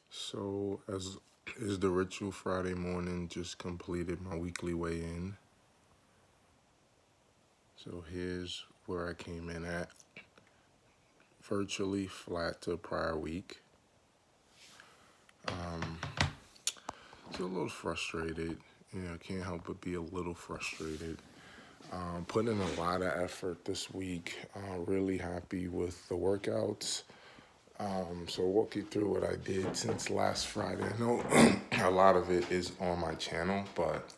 So, as is the ritual Friday morning, just completed my weekly weigh in. So, here's where I came in at virtually flat to prior week. So, a little frustrated, can't help but be a little frustrated. Put in a lot of effort this week. Really happy with the workouts. So, I'll walk you through what I did since last Friday. I know a lot of it is on my channel, but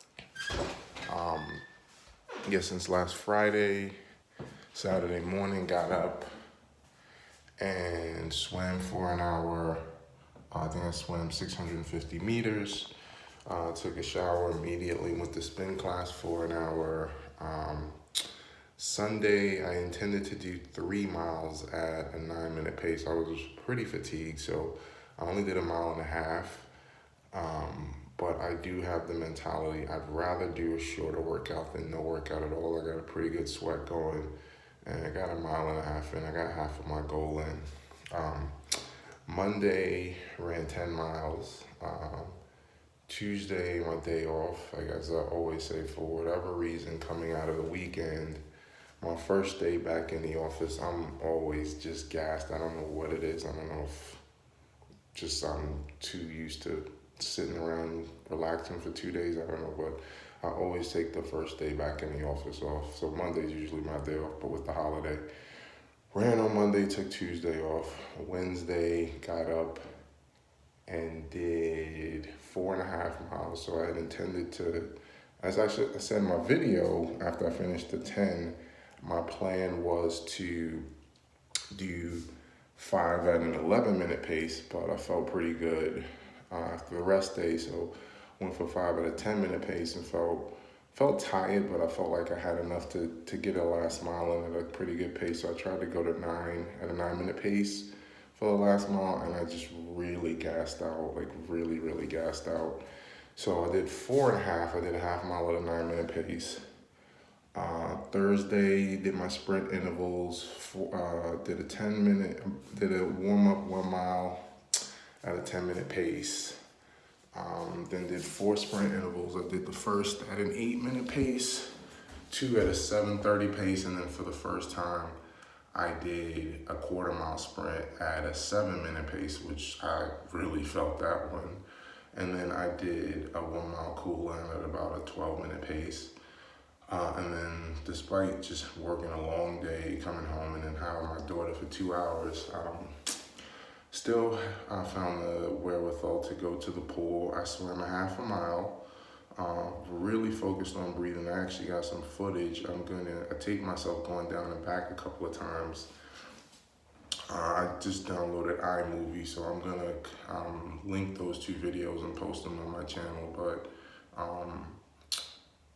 yeah, since last Friday, Saturday morning, got up and swam for an hour. I think I swam 650 meters. Took a shower immediately, went to spin class for an hour. Sunday, I intended to do 3 miles at a 9 minute pace. I was pretty fatigued, so I only did a mile and a half. But I do have the mentality I'd rather do a shorter workout than no workout at all. I got a pretty good sweat going, and I got a mile and a half in. I got half of my goal in. Monday, ran 10 miles. Tuesday, my day off. Like as I always say, for whatever reason, coming out of the weekend, my first day back in the office, I'm always just gassed. I don't know what it is. I don't know if just I'm too used to sitting around relaxing for 2 days. I don't know, but I always take the first day back in the office off. So Monday's usually my day off, but with the holiday, ran on Monday, took Tuesday off. Wednesday, got up and did 4.5 miles. So I had intended to, as I said in my video, after I finished the 10, my plan was to do 5 at an 11 minute pace, but I felt pretty good after the rest day. So went for 5 at a 10 minute pace and felt tired, but I felt like I had enough to get a last mile in at a pretty good pace. So I tried to go to 9 at a 9 minute pace for the last mile, and I just really gassed out, like really gassed out. So I did 4.5. I did a half mile at a 9 minute pace. Thursday, did my sprint intervals. Did a 10 minute, did a warm up 1 mile at a 10 minute pace. Then did 4 sprint intervals. I did the first at an 8 minute pace, 2 at a 7:30 pace, and then for the first time, I did a quarter-mile sprint at a 7 minute pace, which I really felt that one. And then I did a 1 mile cool down at about a 12 minute pace. And then despite just working a long day, coming home and then having my daughter for 2 hours, still I found the wherewithal to go to the pool. I swam a half a mile, really focused on breathing. I actually got some footage. I take myself going down and back a couple of times. I just downloaded iMovie, so I'm gonna link those 2 videos and post them on my channel. But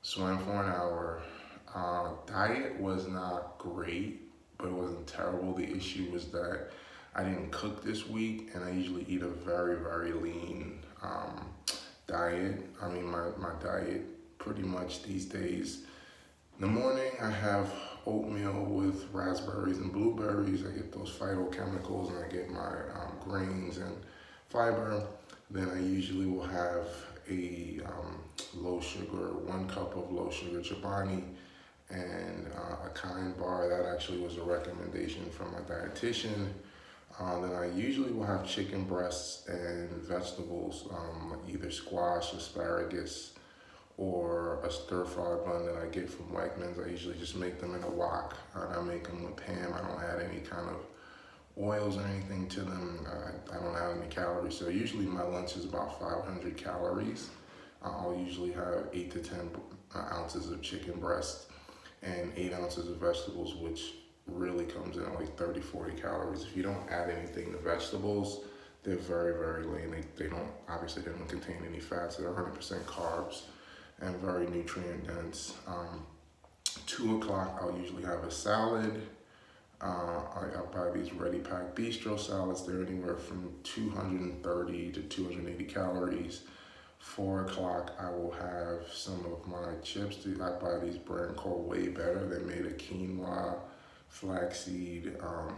swam for an hour. Diet was not great, but it wasn't terrible. The issue was that I didn't cook this week, and I usually eat a very lean diet. I mean, my diet pretty much these days, in the morning I have oatmeal with raspberries and blueberries. I get those phytochemicals, and I get my grains and fiber. Then I usually will have a low sugar, 1 cup of low sugar Chobani, and a Kind bar. That actually was a recommendation from my dietitian. Then I usually will have chicken breasts and vegetables, like either squash, asparagus, or a stir-fry bun that I get from Wegmans. I usually just make them in a wok, and I make them with Pam. I don't add any kind of oils or anything to them. I don't add any calories. So usually my lunch is about 500 calories. I'll usually have 8 to 10 ounces of chicken breast and 8 ounces of vegetables, which really comes in at like 30, 40 calories. If you don't add anything to vegetables, they're very lean. They don't contain any fats. They're 100% carbs and very nutrient dense. 2 o'clock, I'll usually have a salad. I'll buy these ready packed bistro salads. They're anywhere from 230 to 280 calories. 4 o'clock, I will have some of my chips. I buy these brand called Way Better. They're made of quinoa, flaxseed,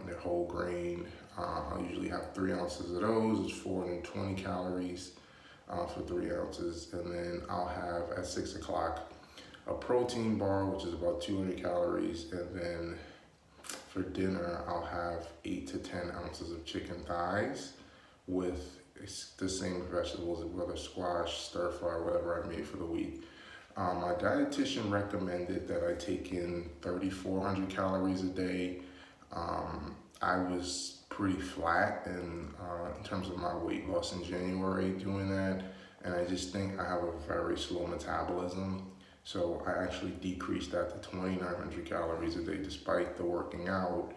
they're whole grain. I usually have 3 ounces of those. It's 420 calories for 3 ounces. And then I'll have at 6 o'clock a protein bar, which is about 200 calories. And then for dinner, I'll have 8 to 10 ounces of chicken thighs with the same vegetables, whether squash, stir fry, whatever I made for the week. My dietitian recommended that I take in 3,400 calories a day. I was pretty flat in terms of my weight loss in January doing that, and I just think I have a very slow metabolism. So I actually decreased that to 2,900 calories a day despite the working out.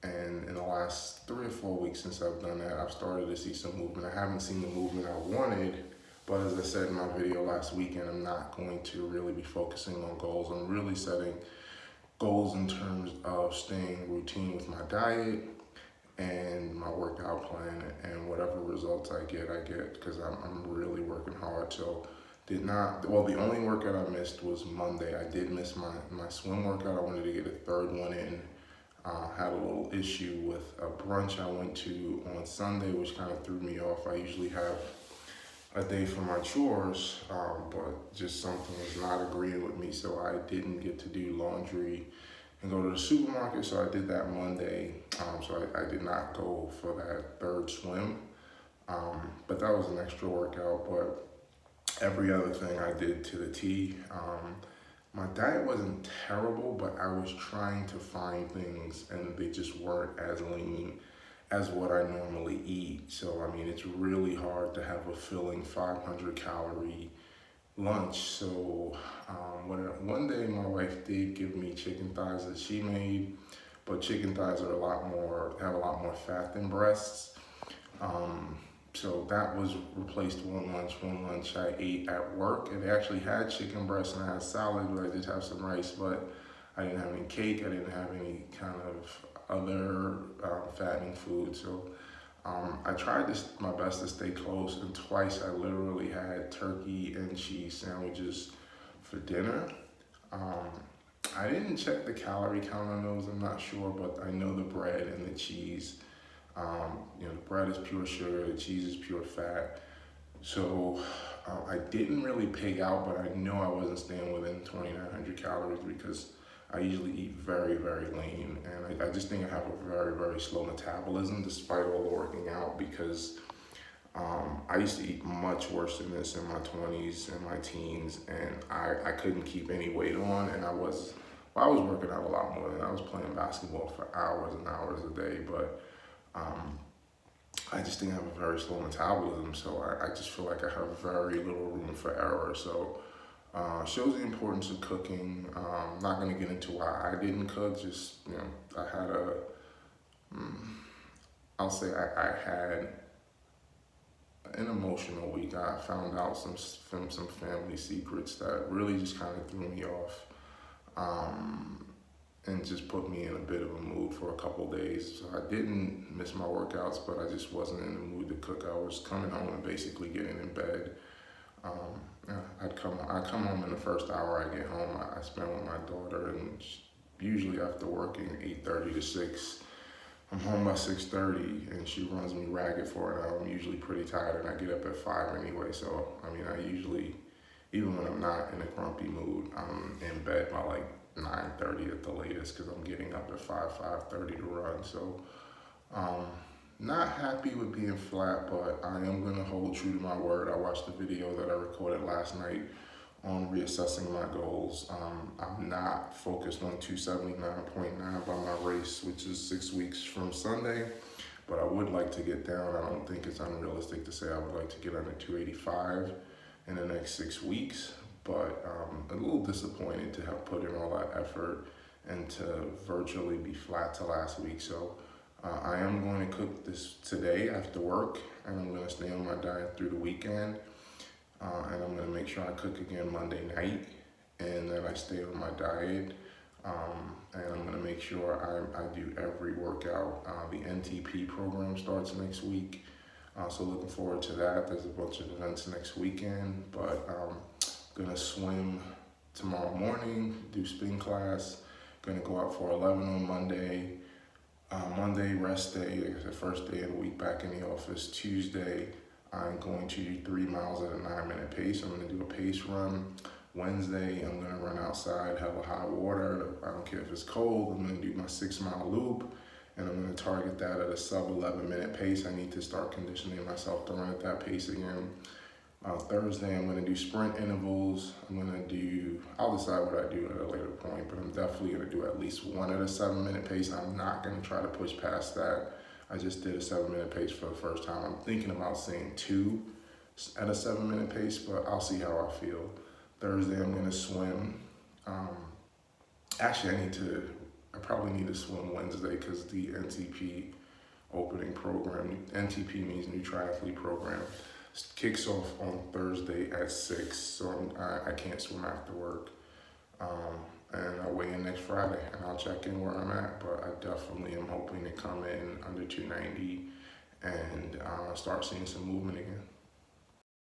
And in the last 3 or 4 weeks since I've done that, I've started to see some movement. I haven't seen the movement I wanted, but as I said in my video last weekend, I'm not going to really be focusing on goals. I'm really setting goals in terms of staying routine with my diet and my workout plan, and whatever results I get because I'm really working hard. So the only workout I missed was Monday. I did miss my swim workout. I wanted to get a third one in. Had a little issue with a brunch I went to on Sunday, which kind of threw me off. I usually have a day for my chores, but just something was not agreeing with me, so I didn't get to do laundry and go to the supermarket. So I did that Monday. So I did not go for that third swim, but that was an extra workout. But every other thing I did to the T. My diet wasn't terrible, but I was trying to find things and they just weren't as lean as what I normally eat. So, I mean, it's really hard to have a filling 500 calorie lunch. So, one day my wife did give me chicken thighs that she made, but chicken thighs are have a lot more fat than breasts. So that was replaced one lunch I ate at work, and they actually had chicken breast and I had salad, but I did have some rice, but I didn't have any cake, I didn't have any kind of other fattening food. So I tried my best to stay close, and twice I literally had turkey and cheese sandwiches for dinner. I didn't check the calorie count on those, I'm not sure, but I know the bread and the cheese. The bread is pure sugar, the cheese is pure fat. So I didn't really pig out, but I know I wasn't staying within 2,900 calories because I usually eat very, very lean. And I just think I have a very, very slow metabolism despite all the working out, because I used to eat much worse than this in my 20s and my teens, and I couldn't keep any weight on, and I was working out a lot more than I was playing basketball for hours and hours a day, but I just think I have a very slow metabolism, so I just feel like I have very little room for error. So shows the importance of cooking. I'm not going to get into why I didn't cook, just, I had I'll say I had an emotional week. I found out some family secrets that really just kind of threw me off. And just put me in a bit of a mood for a couple days. So I didn't miss my workouts, but I just wasn't in the mood to cook. I was coming home and basically getting in bed. I'd come home in the first hour I get home. I spend with my daughter, and usually after working 8:30 to 6, I'm home by 6:30, and she runs me ragged for an hour. I'm usually pretty tired, and I get up at 5 anyway. So, I mean, I usually, even when I'm not in a grumpy mood, I'm in bed by like 9:30 at the latest, because I'm getting up at 5:30 to run. So not happy with being flat, but I am going to hold true to my word. I watched the video that I recorded last night on reassessing my goals. I'm not focused on 279.9 by my race, which is 6 weeks from Sunday, but I would like to get down. I don't think it's unrealistic to say I would like to get under 285 in the next 6 weeks. But a little disappointed to have put in all that effort and to virtually be flat to last week. So I am going to cook this today after work, and I'm going to stay on my diet through the weekend. And I'm going to make sure I cook again Monday night, and then I stay on my diet. And I'm going to make sure I do every workout. The NTP program starts next week. So looking forward to that. There's a bunch of events next weekend, but gonna swim tomorrow morning, do spin class, gonna go out for 11 on Monday, Monday, rest day, like I said, first day of the week back in the office. Tuesday, I'm going to do 3 miles at a 9-minute pace. I'm going to do a pace run. Wednesday, I'm going to run outside, have a hot water. I don't care if it's cold. I'm going to do my 6-mile loop, and I'm going to target that at a sub 11-minute pace. I need to start conditioning myself to run at that pace again. Thursday, I'm going to do sprint intervals. I'll decide what I do at a later point, but I'm definitely going to do at least one at a 7-minute pace. I'm not going to try to push past that. I just did a 7-minute pace for the first time. I'm thinking about saying 2 at a 7-minute pace, but I'll see how I feel. Thursday, I'm going to swim. Actually, I probably need to swim Wednesday because the NTP opening program, NTP means New Triathlete Program, kicks off on Thursday at 6, so I can't swim after work. And I'll weigh in next Friday, and I'll check in where I'm at, but I definitely am hoping to come in under 290 and start seeing some movement again.